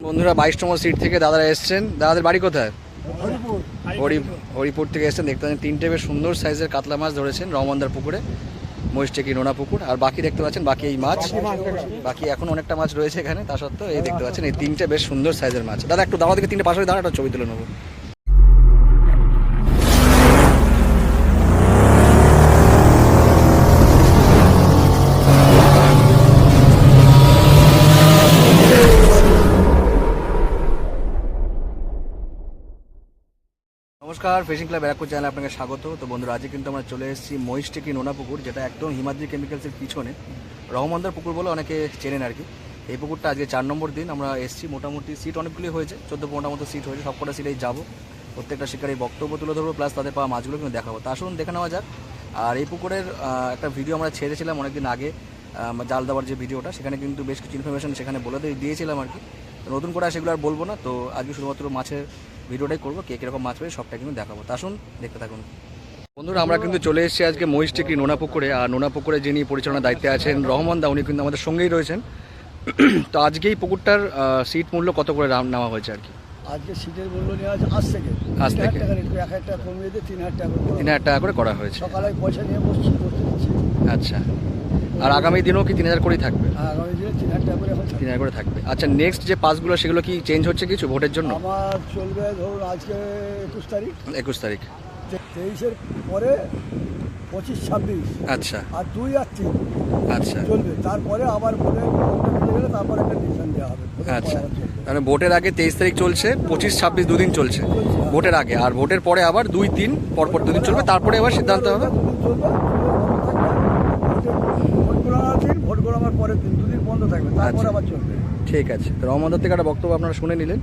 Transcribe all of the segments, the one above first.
বন্ধুরা 22তম সিট থেকে দাদারা এসছেন। দাদাদের বাড়ি কোথায়? হরিপুর থেকে এসছেন। দেখতে পাচ্ছেন তিনটে বেশ সুন্দর সাইজের কাতলা মাছ ধরেছেন রহমন্দার পুকুরে, মহিষটেকি নোনা পুকুর। আর বাকি দেখতে পাচ্ছেন বাকি এই মাছ, বাকি এখন অনেকটা মাছ রয়েছে এখানে। তা সত্ত্বেও এই দেখতে পাচ্ছেন এই তিনটে বেশ সুন্দর সাইজের মাছ। দাদা একটু দাদা থেকে তিনটে পাশে দাঁড়া, একটা ছবি তুলে নেবো। নমস্কার, ফিশিং ক্লাব ব্যারাকপুর চ্যানেলে আপনাকে স্বাগত। তো বন্ধুরা, আজকে কিন্তু আমরা চলে এসেছি মহিষটেকি নোনা পুকুর, যেটা একদম হিমাদ্রি কেমিক্যালসের পিছনে রহমন্দার পুকুর বলে অনেকে চেনেন আর কি। এই পুকুরটা আজকে 4 নম্বর দিন আমরা এসেছি। মোটামুটি সিট অনেকগুলি হয়েছে, 14-15 মতো সিট হয়েছে। সবকটা সিটেই যাবো, প্রত্যেকটা শিকারের বক্তব্য তুলে ধরবো, প্লাস তাদের পাওয়া মাছগুলো কিন্তু দেখাবো। তা আসুন দেখে নেওয়া যাক। আর এই পুকুরের একটা ভিডিও আমরা ছেড়েছিলাম অনেকদিন আগে, জাল দেওয়ার যে ভিডিওটা, সেখানে কিন্তু বেশ কিছু ইনফরমেশন সেখানে বলে দিয়েছিলাম আর কি। নতুন করে সেগুলো আর বলবো না। তো আজকে শুধুমাত্র মাছের ভিডিওটাই করবো, কে কীরকম মাছ পেয়ে সবটা কিন্তু দেখাবো। তা আসুন দেখতে থাকুন। বন্ধুরা, আমরা কিন্তু চলে এসেছি আজকে মহিষটেকি নোনা পুকুরে। আর নোনা পুকুরে যিনি পরিচালনার দায়িত্বে আছেন রহমান দা, উনি কিন্তু আমাদের সঙ্গেই রয়েছেন। তো আজকে এই পুকুরটার সিট মূল্য কত করে নেওয়া হয়েছে আর কি? আজকে সিটের মূল্য নেওয়া আছে আজ থেকে 1,000 টাকা কমিয়ে দিয়ে 3,000 টাকা 3,000 টাকা করে করা হয়েছে। সকালে পয়সা নিয়ে বসছি। আচ্ছা, আর আগামী দিনেও কি 3,000 করেই থাকবে? আগামী দিনে 3,000 টাকা করে 3,000 করে থাকবে। আচ্ছা, নেক্সট যে পাসগুলো সেগুলো কি চেঞ্জ হচ্ছে কিছু ভোটের জন্য? আমার চলবে ধরুন আজকে 21 তারিখ, 21 তারিখ, 23-এর পরে 25-26। আচ্ছা, আর 2 আর 3 আচ্ছা চলবে। তারপরে আবার ভোটে গেলে তারপর একটা ডিসিশন দেওয়া হবে। আচ্ছা, মানে ভোটের আগে 23 তারিখ চলছে, 25-26 দুদিন চলছে ভোটের আগে, আর ভোটের পরে আবার 2-3 পরপর দুদিন চলবে, তারপরে আবার সিদ্ধান্ত হবে। ভোট গণনার পরের দিন 2 দিন বন্ধ থাকবে, তারপরে আবার চলবে। ঠিক আছে। তো রহমানদার থেকে একটা বক্তব্য আপনারা শুনে নিলেন।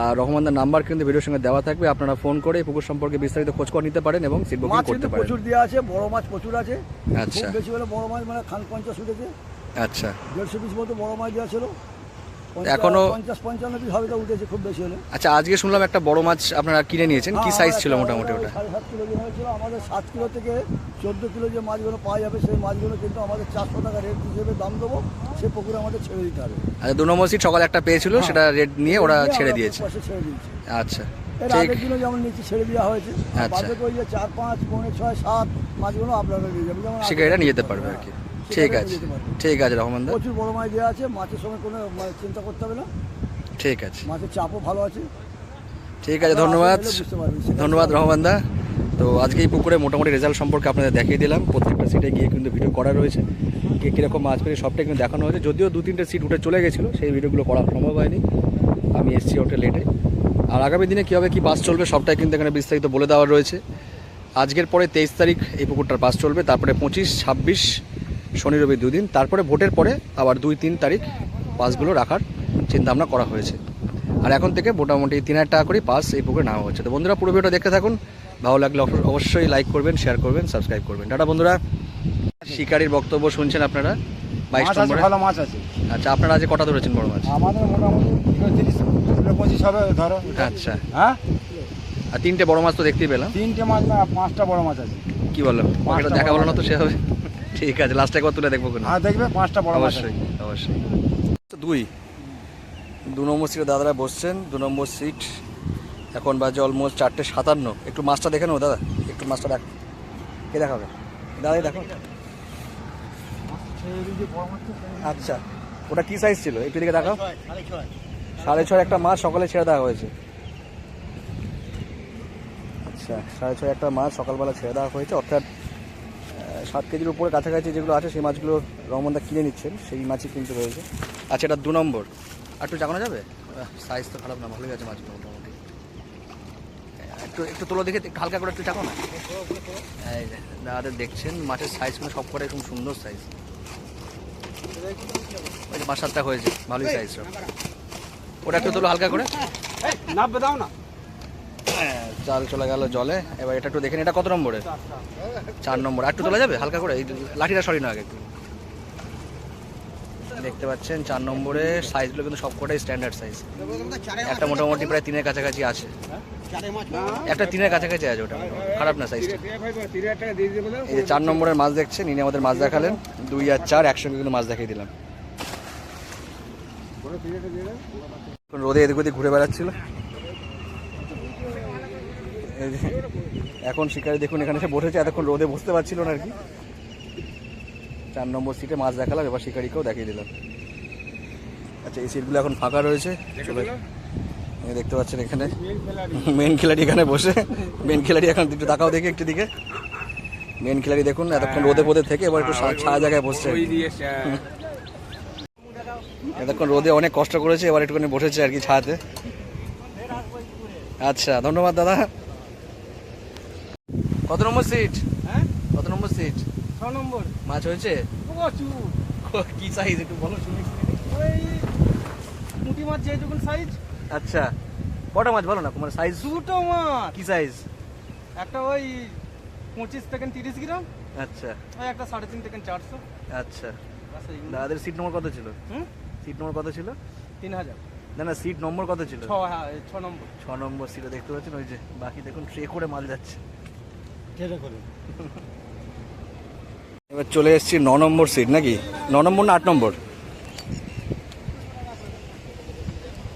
আর রহমানদার নাম্বার কিন্তু ভিডিওর সঙ্গে দেওয়া থাকবে, আপনারা ফোন করে এই পুকুর সম্পর্কে বিস্তারিত খোঁজ করে নিতে পারেন এবং সিট বুকিং করতে পারেন। প্রচুর দেওয়া আছে, বড় মাছ প্রচুর আছে। আচ্ছা, বেশি হলে বড় মাছ মানে খান 50 উঠেছে। আচ্ছা, 150 পিস মতো বড় মাছ দেওয়া ছিল, এখনো 50-55 পিস হবে তো উঠেছে খুব বেশি হলে। আচ্ছা, আজকে শুনলাম একটা বড় মাছ আপনারা কিনে নিয়েছেন, কি সাইজ ছিল মোটামুটি ওটা? 7.5 কিলো যে হয়েছিল। আমাদের 7 কিলো থেকে 14 কিলো যে মাছগুলো পাওয়া যাবে, সেই মাছগুলো কিন্তু আমাদের 400 টাকা রেট হিসেবে দাম দেবো, সে পুকুরে আমাদের ছেড়ে দিতে হবে। আচ্ছা, 2 নম্বর সিট সকালে একটা পেয়েছিল, সেটা রেট নিয়ে ওরা ছেড়ে দিয়েছে। ছেড়ে দিয়েছে। আচ্ছা, এর আগের দিনও যেমন নিচে ছেড়ে দেওয়া হয়েছে। বাদে ওই যে 4, 5, 5, 6, 7 মাছগুলো আপনারা নিয়ে যাবেন, যেমন শিকারিরা নিয়ে যেতে পারবে আর কি। ঠিক আছে, ঠিক আছে রহমান দা, প্রচুর বড় মাছ দেওয়া আছে। মাছের সঙ্গে কোনো চিন্তা করতে হবে না। ঠিক আছে, মাছের চাপও ভালো আছে। ঠিক আছে, ধন্যবাদ ধন্যবাদ রহমান দা। তো আজকে এই পুকুরে মোটামুটি রেজাল্ট সম্পর্কে আপনাদের দেখিয়ে দিলাম। প্রত্যেকটা সিটে গিয়ে কিন্তু ভিডিও করা রয়েছে, কে কীরকম মাছ পেয়ে সবটাই কিন্তু দেখানো হয়েছে। যদিও 2-3টে সিট উঠে চলে গেছিলো, সেই ভিডিওগুলো করা সম্ভব হয়নি, আমি এসেছি ওটা লেটে। আর আগামী দিনে কীভাবে কী পাস চলবে সবটাই কিন্তু এখানে বিস্তারিত বলে দেওয়া রয়েছে। আজকের পরে 23 তারিখ এই পুকুরটার পাস চলবে, তারপরে 25-26 শনি রবি 2 দিন, তারপরে ভোটের পরে আবার 2-3 তারিখ পাসগুলো রাখার চিন্তাভাবনা করা হয়েছে। আর এখন থেকে মোটামুটি 3,000 টাকা করে পাস এই পুকুরে নেওয়া হচ্ছে। তো বন্ধুরা, পুরো ভিডিওটা দেখতে থাকুন, ভালো লাগলে অবশ্যই লাইক করবেন, শেয়ার করবেন, সাবস্ক্রাইব করবেন। টাটা বন্ধুরা। শিকারির বক্তব্য শুনছেন আপনারা। 22 নম্বরে ভালো মাছ আছে। আচ্ছা, আপনারা আজ কটা ধরেছেন বড় মাছ? আমাদের মোটামুটি 30-25 হবে ধরো। আচ্ছা, হ্যাঁ, আর 3টে বড় মাছ তো দেখতেই পেলাম। 3টে মাছ না 5টা বড় মাছ আছে। কি বললাম, এটা দেখা বলো না তো সে হবে। ঠিক আছে, লাস্টে একবার তুলে দেখবো কেন? হ্যাঁ, দেখবে 5টা বড় মাছ। অবশ্যই অবশ্যই। তো 2 নম্বর সিটে দাদারা বসছেন। 2 নম্বর সিট এখন বাজে অলমোস্ট 4:57। একটু মাছটা দেখে নেবো দাদা, একটু মাছটা দেখ। কে দেখাবে? দাদাই দেখো। আচ্ছা, ওটা কি সাইজ ছিল একটু দিকে দেখাও। 6.5 একটা মাছ সকালে ছেড়ে দেওয়া হয়েছে। আচ্ছা, 6.5 একটা মাছ সকালবেলা ছেড়ে দেওয়া হয়েছে, অর্থাৎ 7 কেজির উপরে কাছাকাছি যেগুলো আছে সেই মাছগুলো রহমনদা কিনে নিচ্ছেন, সেই মাছই কিন্তু রয়েছে। আচ্ছা, এটা 2 নম্বর। আর একটু জাগানো যাবে? সাইজ তো খারাপ না, ভালোই আছে মাছগুলো মোটামুটি। একটু একটু তোলো দেখে, একটু হালকা করে একটু চাকো না। এই যে দাদাদের দেখছেন মাছের সাইজগুলো সব করে খুব সুন্দর সাইজ। ওই যে 5-7টা হয়েছে, ভালোই সাইজ সব। ওটা একটু তোলো হালকা করে। নামবে দাও না। চাল চলে গেল জলে। এবার এটা একটু দেখেন, এটা কত নম্বরে? 4 নম্বর। আর একটু তোলা যাবে হালকা করে, এই লাঠিটা সরি না আগে একটু। দেখতে পাচ্ছেন 4 নম্বরে সাইজগুলো কিন্তু সবকটাই স্ট্যান্ডার্ড সাইজ। একটা মোটামুটি প্রায় 3-এর কাছাকাছি আছে, একটা 3-এর কাছাকাছি আছে, ওটা খারাপ না সাইজটা। এই যে 4 নম্বরের মাছ দেখছেন, ইনি আমাদের মাছ দেখালেন। 2 আর 4 একসঙ্গে কিন্তু মাছ দেখিয়ে দিলাম। রোদে এদিক ওদিক ঘুরে বেড়াচ্ছিল। এই যে এখন শিকারি দেখুন এখানে এসে বসেছে, এতক্ষণ রোদে বসতে পারছিল না আর কি। 4 নম্বর সিটে মাছ দেখালাম, এবার শিকারিকেও দেখিয়ে দিলাম। আচ্ছা, এই সিটগুলো এখন ফাঁকা রয়েছে। দেখতে পাচ্ছেন এখানে মেন খিলাড়ি এখানে বসে, মেন খিলাড়ি এখন একটু তাকাও দেখে একটু দিকে। মেন খিলাড়ি দেখুন এতক্ষণ রোদে পদে থেকে এবার একটু ছায়া জায়গায় বসছে। এতক্ষণ রোদে অনেক কষ্ট করেছে, এবার একটুখানি বসেছে আর কি ছায়াতে। আচ্ছা, ধন্যবাদ দাদা। কত নম্বর সিট? কত নম্বর সিট? 6 নম্বর। মাছ হয়েছে? কি সাইজ একটু বলো শুনি। ওই পুঁটি মাছ যেটুকু সাইজ। আচ্ছা, কটা মাছ বলো না, তোমার সাইজ? দুটো মাছ। কি সাইজ? একটা ওই 25 থেকে 30 গ্রাম, আচ্ছা ওই একটা 3.5 থেকে 400। আচ্ছা, দাদাদের সিট নম্বর কত ছিল? সিট নম্বর কত ছিল? 3000। না না, সিট নম্বর কত ছিল? 6 নম্বর। 6 নম্বর সিটে দেখতে পাচ্ছেন ওই যে বাকি দেখুন ট্রে করে মাল যাচ্ছে। এবার চলে এসেছি 9 নম্বর সিট, নাকি 9 নম্বর না 8 নম্বর?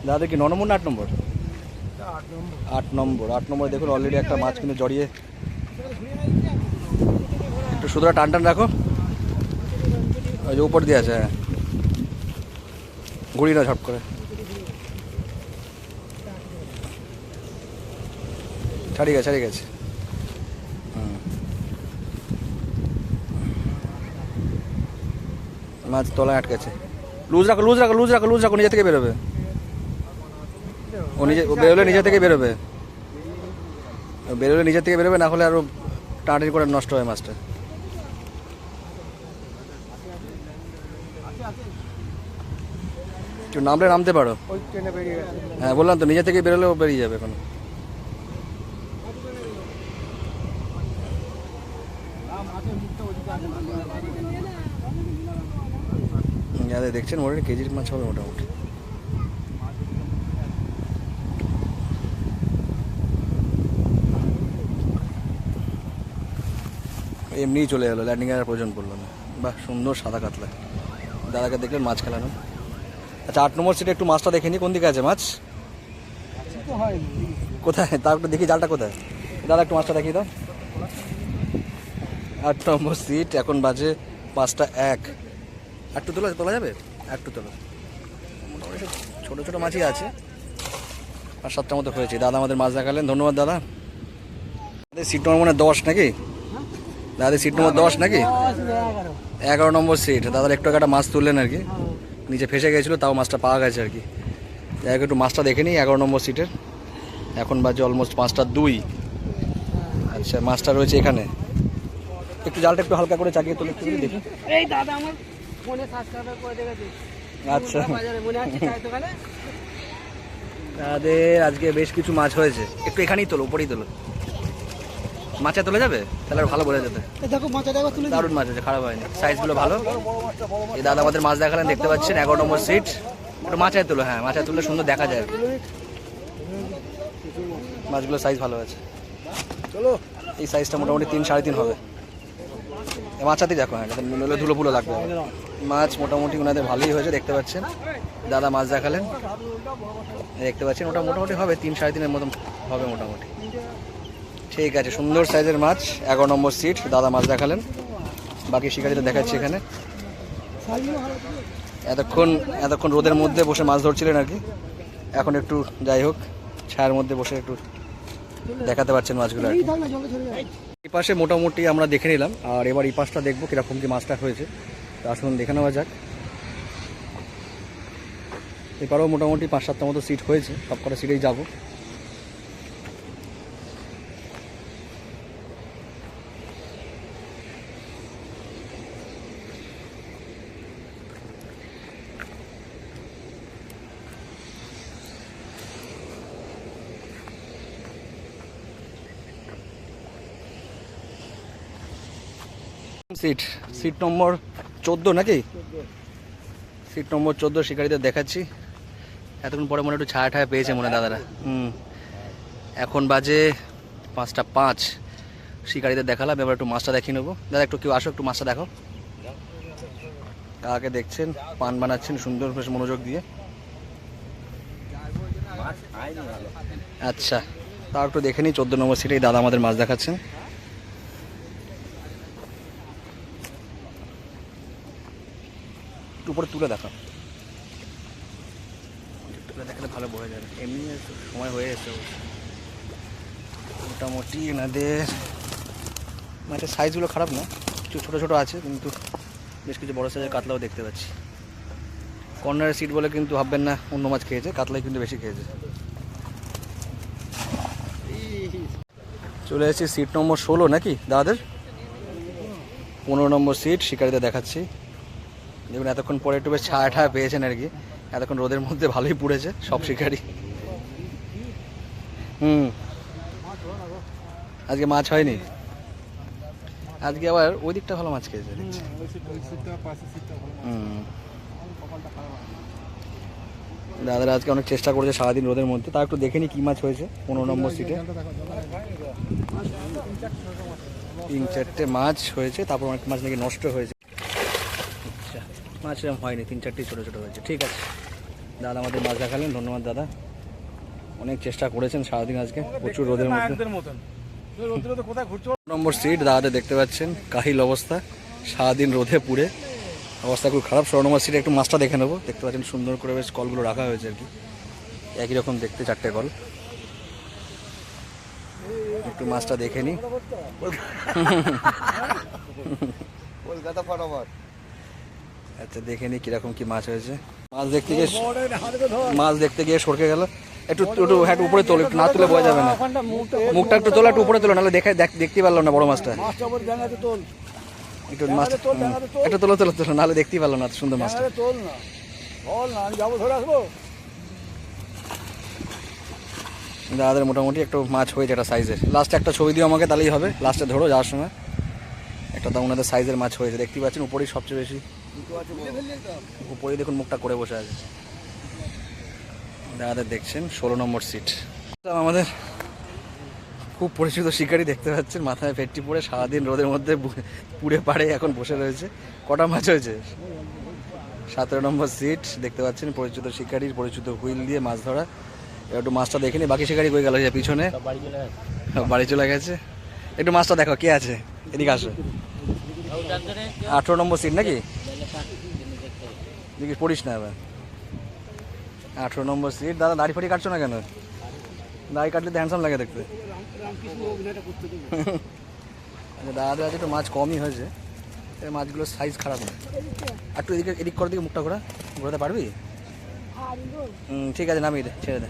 দাদা কি 9 নম্বর না 8 নম্বর? 8 নম্বর। 8 নম্বর দেখুন অলরেডি একটা মাছ কিন্তু জড়িয়ে। একটু সুতরাং টান টান রাখো, ওই যে উপর দিয়ে আছে। হ্যাঁ, ঘুরি না ঝপ করে। ছাড়িয়ে গেছে, ছাড়িয়ে গেছে। মাছ তলায় আটকেছে। লুজ রাখো, লুজ রাখো, লুজ রাখো, লুজ রাখো, নিজে থেকে বেরোবে। ও নিজে বেরোলে নিজে থেকে বেরোবে, বেরোলে নিজে থেকে বেরোবে, না হলে আরো টানাটানি করে নষ্ট হয় মাছটা। একটু নামলে নামতে পারো। হ্যাঁ বললাম তো, নিজে থেকে বেরোলেও বেরিয়ে যাবে এখন। দেখছেন মোটামুটি কেজির মাছ হবে মোটামুটি। এমনিই চলে গেলো, ল্যান্ডিং এর প্রয়োজন পড়লো না। বাহ, সুন্দর সাদা কাতলা। দাদাকে দেখলেন মাছ খেলানো। আচ্ছা, 8 নম্বর সিটে একটু মাছটা দেখে নি, কোন দিকে আছে মাছ? কোথায় তার একটু দেখি, জালটা কোথায়? দাদা একটু মাছটা দেখিয়ে দাও। 8 নম্বর সিট, এখন বাজে 5টা 1। একটু তোলা যাবে? একটু তোলো। মোটামুটি ছোটো ছোটো মাছই আছে, 5-7টার মতো হয়েছে। দাদা আমাদের মাছ দেখালেন, ধন্যবাদ দাদা। সিট নম্বর মানে 10 নাকি? দাদাদের সিট নম্বর 10 নাকি? 11 নম্বর সিট। দাদার একটু একটা মাছ তুললেন আর কি, নিচে ফেসে গেছিলো, তাও মাছটা পাওয়া গেছে আর কি। যাই হোক, একটু মাছটা দেখে নিই 11 নম্বর সিটের। এখন বাজে অলমোস্ট 5টা 2। আচ্ছা, মাছটা রয়েছে এখানে। একটু জালটা একটু হালকা করে চাকিয়ে তুলে একটু দেখি। এই দাদা আমার ফোনে সাবস্ক্রাইব করে দেখেছি। আচ্ছা, বাজারে মনে আছে তাই তো কানে। তাদের আজকে বেশ কিছু মাছ হয়েছে। একটু এখানেই তোলো, উপরেই তোলো। মাছে তোলা যাবে তাহলে আর ভালো বোঝা যেতে। দেখো মাছ দেখো তুলে দারুণ মাছ আছে, খারাপ হয়নি, সাইজগুলো ভালো। এই দাদা আমাদের মাছ দেখালেন, দেখতে পাচ্ছেন 11 নম্বর সিট। একটু মাচায় তোলো, হ্যাঁ মাচায় তুললে সুন্দর দেখা যায়। মাছগুলো সাইজ ভালো আছে। চলো, এই সাইজটা মোটামুটি 3-3.5 হবে। মাছাতেই দেখো, হ্যাঁ নইলে ধুলো ফুলো লাগবে। মাছ মোটামুটি ওনাদের ভালোই হয়েছে, দেখতে পাচ্ছেন। দাদা মাছ দেখালেন, দেখতে পাচ্ছেন ওটা মোটামুটি হবে 3-3.5 মতন হবে মোটামুটি। ঠিক আছে, সুন্দর সাইজের মাছ। 11 নম্বর সিট, দাদা মাছ দেখালেন। বাকি শিকারিটা দেখাচ্ছি এখানে। এতক্ষণ রোদের মধ্যে বসে মাছ ধরছিলেন আর কি, এখন একটু যাই হোক ছায়ার মধ্যে বসে একটু দেখাতে পারছেন মাছগুলো আর কি। এই পাশে মোটামুটি আমরা দেখে নিলাম, আর এবার এই পাশটা দেখবো কীরকম কি মাছটা হয়েছে। তো আসুন দেখে নেওয়া যাক। এবারেও মোটামুটি 5-7টা মতো সিট হয়েছে, সব কটা সিটেই যাবো। সিট নম্বর 14 নাকি? সিট নম্বর 14 শিকারিদের দেখাচ্ছি। এতক্ষণ পরে মনে একটু ছায়া ঠায়া পেয়েছে মনে দাদারা। এখন বাজে 5টা 5। শিকারিদের দেখালাম, এবার একটু মাছটা দেখিয়ে নেবো। দাদা একটু কেউ আসো, একটু মাছটা দেখো। কাকে দেখছেন, পান বানাচ্ছেন সুন্দর বেশ মনোযোগ দিয়ে। আচ্ছা, তাও একটু দেখে নিই। 14 নম্বর সিটে দাদা আমাদের মাছ দেখাচ্ছেন। একটু উপরে তুলে দেখা, তুলে দেখালে ভালো বোঝা যাবে। এমনি সময় হয়ে এসছে মোটামুটি। এনাদের মাছের সাইজগুলো খারাপ না, কিছু ছোটো ছোটো আছে, কিন্তু বেশ কিছু বড়ো সাইজের কাতলাও দেখতে পাচ্ছি। কর্নারের সিট বলে কিন্তু ভাববেন না অন্য মাছ খেয়েছে, কাতলাই কিন্তু বেশি খেয়েছে। চলে এসেছি সিট নম্বর 16 নাকি দাদাদের? 15 নম্বর সিট শিকারিতে দেখাচ্ছি। দেখুন এতক্ষণ পরে একটু বেশ ছায়া ঠায়া পেয়েছেন আর কি, এতক্ষণ রোদের মধ্যে ভালোই পুড়েছে সব শিকারি। আজকে মাছ হয়নি, আজকে আবার ওই দিকটা ভালো মাছ খেয়েছে। দাদারা আজকে অনেক চেষ্টা করেছে সারাদিন রোদের মধ্যে, তা একটু দেখে নি কি মাছ হয়েছে 15 নম্বর সিটে। 3-4টে মাছ হয়েছে, তারপর অনেক মাছ নাকি নষ্ট হয়েছে। আচ্ছা, মাছ এরকম হয়নি, 3-4টি ছোটো ছোটো হয়েছে। ঠিক আছে, দাদা আমাদের মাছ দেখালেন, ধন্যবাদ দাদা। অনেক চেষ্টা করেছেন সারাদিন, আজকে প্রচুর রোদের মধ্যে। নম্বর সিট দাদাদের দেখতে পাচ্ছেন, কাহিল অবস্থা, সারাদিন রোদে পুড়ে অবস্থা খুব খারাপ। 16 নম্বর সিটে একটু মাছটা দেখে নেবো। দেখতে পাচ্ছেন সুন্দর করে বেশ কলগুলো রাখা হয়েছে আর কি, একই রকম দেখতে 4টে কল। একটু মাছটা দেখে নিই। আচ্ছা, দেখে নিই কিরকম কি মাছ হয়েছে। মাছ দেখতে গিয়ে সরকে গেল। একটু একটু হ্যাঁ উপরে তোল, একটু না তুলে বোঝা যাবে না। মুখটা একটু তোলা, একটু উপরে তোলো, নাহলে দেখতে পারলো না বড় মাছটা। একটু মাছ একটু তোলো তোলো তোলো, নাহলে দেখতেই পারলো না সুন্দর মাছটা। দাদাদের মোটামুটি একটু মাছ হয়েছে একটা সাইজের। লাস্টে একটা ছবি দিও আমাকে, তাহলেই হবে। লাস্টে ধরো যাওয়ার সময় একটা দাম ওনাদের সাইজের মাছ হয়েছে, দেখতেই পাচ্ছেন। উপরেই সবচেয়ে বেশি, উপরেই দেখুন মুখটা করে বসে আছে। দাদাদের দেখছেন 16 নম্বর সিট। আমাদের খুব পরিচিত শিকারি দেখতে পাচ্ছেন, মাথায় পেটটি পরে সারাদিন রোদের মধ্যে পুড়ে পাড়ে এখন বসে রয়েছে। কটা মাছ হয়েছে? 17 নম্বর সিট দেখতে পাচ্ছেন, পরিচিত শিকারির পরিচিত হুইল দিয়ে মাছ ধরা। একটু মাছটা দেখে নি। বাকি শিকারি কই গেল? যে পিছনে বাড়ি চলে গেছে। একটু মাছটা দেখো কে আছে, এদিকে আসো। 18 নম্বর সিট নাকি? দেখি পড়িস না এবার। 18 নম্বর সিট। দাদা দাড়ি ফাড়ি কাটছো না কেন? দাড়ি কাটলে তো হ্যান্ডসাম লাগে দেখতে। দাদাদের আজ একটু মাছ কমই হয়েছে, এই মাছগুলোর সাইজ খারাপ না। একটু এদিক করে দিকে মুখটা ঘোরাতে পারবি? ঠিক আছে, নামিয়ে দে, ছেড়ে দে।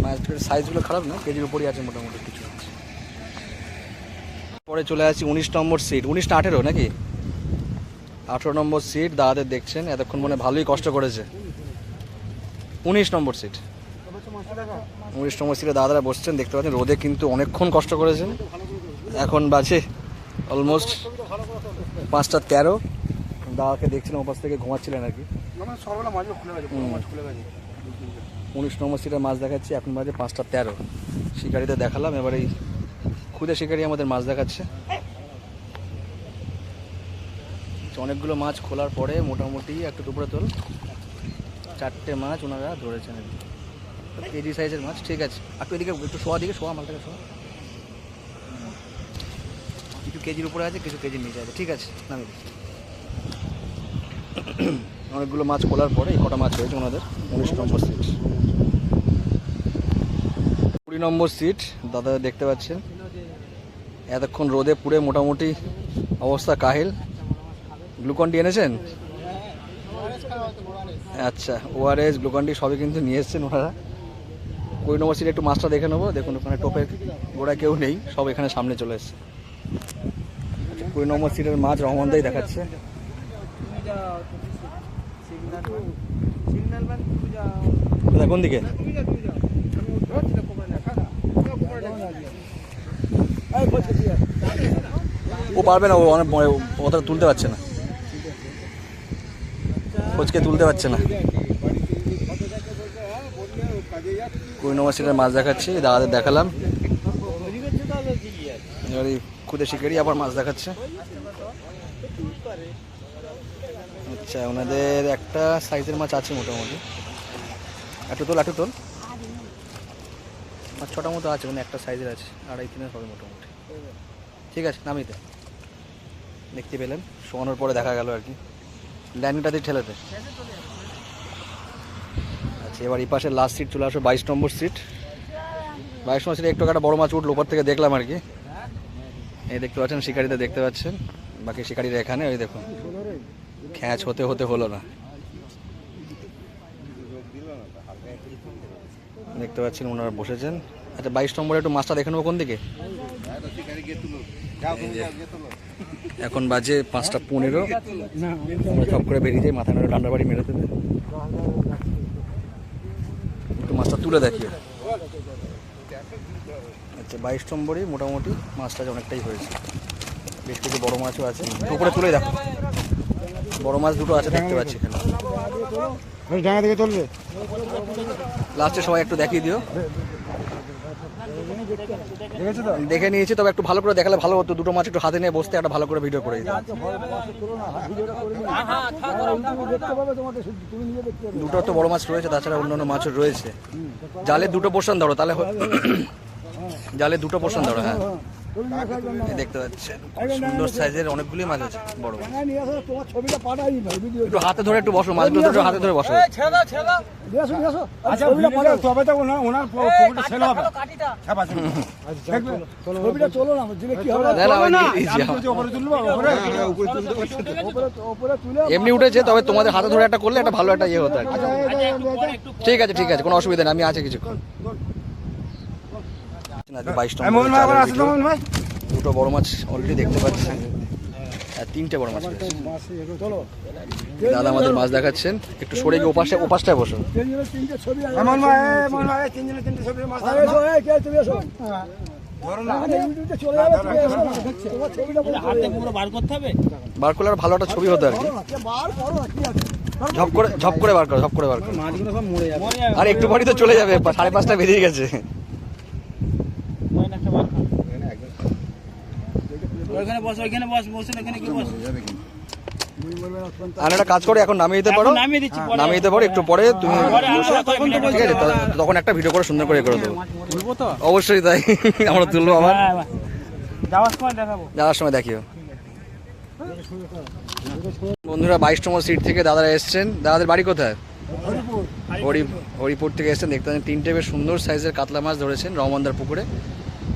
মাছগুলোর সাইজগুলো খারাপ না, কেজির উপরই আছে মোটামুটি কিছু। পরে চলে আসছি 19 নম্বর সিট। 19 না 18 নাকি? 18 নম্বর সিট দাদাদের দেখছেন, এতক্ষণ মনে ভালোই কষ্ট করেছে। 19 নম্বর সিট। 19 নম্বর সিটে দাদারা বসছেন, দেখতে পাচ্ছেন রোদে কিন্তু অনেকক্ষণ কষ্ট করেছেন। এখন বাজে অলমোস্ট 5:13। দাদাকে দেখছেন ওপাশ থেকে ঘুমাচ্ছিলেন আর কি। 19 নম্বর সিটে মাছ দেখাচ্ছি, এখন বাজে 5:13। শিকারিতে দেখালাম, এবার এই খুদে শিকারি আমাদের মাছ দেখাচ্ছে। অনেকগুলো মাছ খোলার পরে মোটামুটি একটু দুপুরে তোল 4টে মাছ ওনারা ধরেছেন আর কি, কেজি সাইজের মাছ। ঠিক আছে, একটু এদিকে একটু শোয়া, দিকে শোয়া, মালটাকে শোয়া। কিছু কেজির উপরে আছে, কিছু কেজির নিচে আছে। ঠিক আছে, নামি। অনেকগুলো মাছ খোলার পরে এই কটা মাছ হয়েছে ওনাদের। 19 নম্বর সিট। 20 নম্বর সিট দাদা দেখতে পাচ্ছেন, এতক্ষণ রোদে পুড়ে মোটামুটি অবস্থা কাহিল। গ্লুকন-ডি এনেছেন? আচ্ছা, ওআরএস গ্লুকন-ডি সবই কিন্তু নিয়ে এসছেন ওনারা। 20 নম্বর সিটে একটু মাছটা দেখে নেবো। দেখুন ওখানে টোপের গোড়া কেউ নেই, সব এখানে সামনে চলে এসছে। 20 নম্বর সিটের মাছ রহমানদাই দেখাচ্ছে। কোন দিকে? ও পারবে না, ও অনেক ওটা তুলতে পারছে না, কোচকে তুলতে পারছে না। 20 নম্বর সিটের মাছ দেখাচ্ছি, দাদাদের দেখালাম। এবার এই খুদে শিকারি আবার মাছ দেখাচ্ছে। আচ্ছা, ওনাদের একটা সাইজের মাছ আছে মোটামুটি। একটু তোল একটু তোল। 5-6টা মতো আছে, মানে একটা সাইজের আছে, 2.5-3 হবে মোটামুটি। ঠিক আছে নামিয়ে দে। দেখতে পেলেন শোয়ানোর পরে দেখা গেল আর কি, ডাইনিংটা দিয়ে ঠেলেতে। আচ্ছা এবার এই পাশে লাস্ট সিট চলে আসো, 22 নম্বর সিট। 22 নম্বর সিটে একটু একটা বড় মাছ উঠলো, উপর থেকে দেখলাম আর কি। এই দেখতে পাচ্ছেন শিকারিতে দেখতে পাচ্ছেন, বাকি শিকারিরা এখানে। ওই দেখুন খ্যাঁচ হতে হতে হলো না, দেখতে পাচ্ছেন ওনারা বসেছেন। আচ্ছা 22 নম্বরে একটু মাছটা দেখে নেবো কোন দিকে। এখন বাজে 5:15, আমরা চপ করে বেরিয়ে যাই, মাথা নাড়ে ডান্ডা বাড়ি মেরে দেবে। একটু মাছটা তুলে দেখিও। আচ্ছা 22 নম্বরই মোটামুটি মাছটা অনেকটাই হয়েছে, বেশ কিছু বড় মাছও আছে। উপরে তুলে দেখো, বড় মাছ দুটো আছে দেখতে পাচ্ছি এখানে। ডাঙা থেকে চলবে। লাস্টে সবাই একটু দেখিয়ে দিও। দেখে নিয়েছি, তবে একটু ভালো করে দেখালে ভালো হতো। দুটো মাছ একটু হাতে নিয়ে বসতে একটা ভালো করে ভিডিও করে দিতাম। দুটো তো বড় মাছ রয়েছে, তাছাড়া অন্যান্য মাছও রয়েছে। জালে দুটো পোর্শন ধরো তাহলে জালে দুটো পোর্শন ধরো। হ্যাঁ এই দেখতে পাচ্ছেন সুন্দর সাইজের অনেকগুলি মাছ আছে বড় মাছ। একটু হাতে ধরে একটু বসো, মাছগুলো একটু হাতে ধরে বসো। এমনি উঠেছে, তবে তোমাদের হাতে ধরে একটা করলে একটা ভালো একটা ইয়ে হতো আর কি। ঠিক আছে ঠিক আছে, কোনো অসুবিধা নেই, আমি আছি কিছুক্ষণ। 22 নম্বর দুটো বড় মাছ অলরেডি দেখতে পাচ্ছেন, আর 3টে বড় মাছ রয়েছে। দাদা আমাদের মাছ দেখাচ্ছেন, একটু সরে গিয়ে ওপাশটায় বসো। বার করলে আর ভালো একটা ছবি হতো আর কি। ঝপ করে বার করো, ঝপ করে বার করো। আর একটু পরই তো চলে যাবে, 5:30 বেরিয়ে গেছে। আর একটা কাজ করে এখন নামিয়ে দিতে পারো, নামিয়ে দিতে পারো একটু পরে তুমি বসে, ঠিক আছে? তখন একটা ভিডিও করে সুন্দর করে দেবো। অবশ্যই তাই, আমরা তুলবো আবার যাওয়ার সময় দেখিও। বন্ধুরা 22 নম্বর সিট থেকে দাদারা এসছেন। দাদাদের বাড়ি কোথায়? হরিপুর থেকে এসছেন। দেখতে পাচ্ছেন 3টে বেশ সুন্দর সাইজের কাতলা মাছ ধরেছেন রহমন্দার পুকুরে,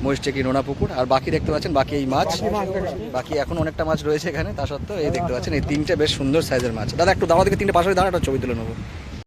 মহিষটেকি নোনা পুকুর। আর বাকি দেখতে পাচ্ছেন বাকি এই মাছ, বাকি এখন অনেকটা মাছ রয়েছে এখানে। তা সত্ত্বেও এই দেখতে পাচ্ছেন এই 3টে বেশ সুন্দর সাইজের মাছ। দাদা একটু দাঁড়া দিকে, 3টে পাশে দাঁড়া, একটা ছবি তুলে নেবো।